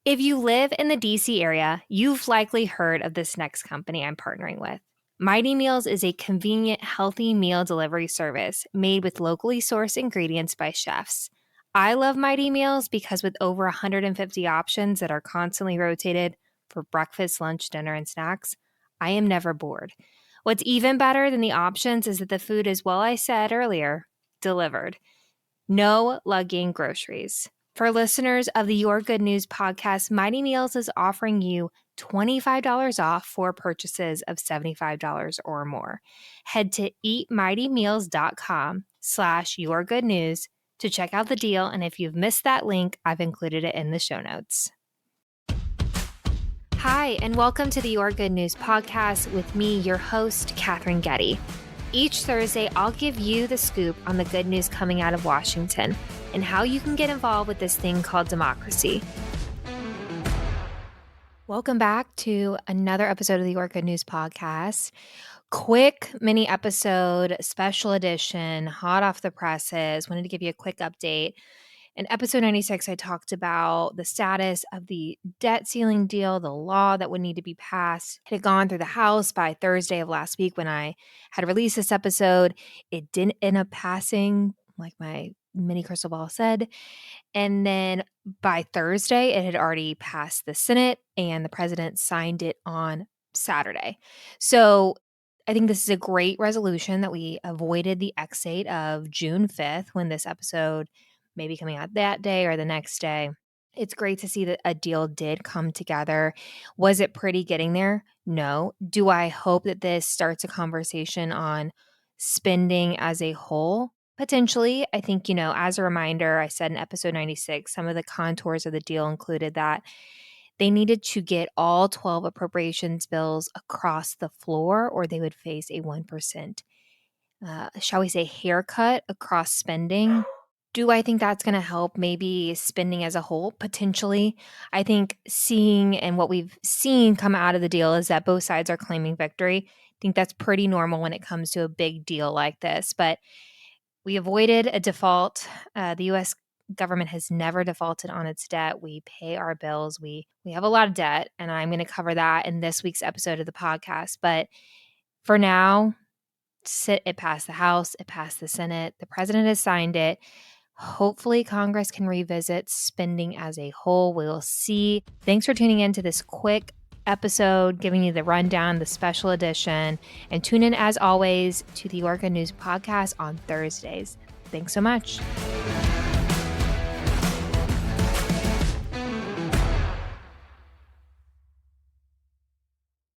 If you live in the DC area, you've likely heard of this next company I'm partnering with. Mighty Meals is a convenient, healthy meal delivery service made with locally sourced ingredients by chefs. I love Mighty Meals because with over 150 options that are constantly rotated for breakfast, lunch, dinner, and snacks, I am never bored. What's even better than the options is that the food is, well, I said earlier, delivered. No lugging groceries. For listeners of the Your Good News podcast, Mighty Meals is offering you $25 off for purchases of $75 or more. Head to eatmightymeals.com/yourgoodnews to check out the deal. And if you've missed that link, I've included it in the show notes. Hi, and welcome to the Your Good News podcast with me, your host, Katherine Getty. Each Thursday, I'll give you the scoop on the good news coming out of Washington and how you can get involved with this thing called democracy. Welcome back to another episode of the Your Good News podcast. Quick mini episode, special edition, hot off the presses. Wanted to give you a quick update. In episode 96, I talked about the status of the debt ceiling deal, the law that would need to be passed. It had gone through the House by Thursday of last week when I had released this episode. It didn't end up passing, like my mini crystal ball said. And then by Thursday, it had already passed the Senate and the president signed it on Saturday. So I think this is a great resolution that we avoided the X date of June 5th when this episode may be coming out that day or the next day. It's great to see that a deal did come together. Was it pretty getting there? No. Do I hope that this starts a conversation on spending as a whole? Potentially. I think, as a reminder, I said in episode 96, some of the contours of the deal included that they needed to get all 12 appropriations bills across the floor or they would face a 1%, shall we say, haircut across spending. Do I think that's going to help maybe spending as a whole? Potentially. I think seeing and what we've seen come out of the deal is that both sides are claiming victory. I think that's pretty normal when it comes to a big deal like this. But we avoided a default. The U.S. government has never defaulted on its debt. We pay our bills. We have a lot of debt, and I'm going to cover that in this week's episode of the podcast. But for now, it passed the House, it passed the Senate. The president has signed it. Hopefully, Congress can revisit spending as a whole. We'll see. Thanks for tuning in to this quick episode, giving you the rundown, the special edition. And tune in, as always, to the Your Good News podcast on Thursdays. Thanks so much.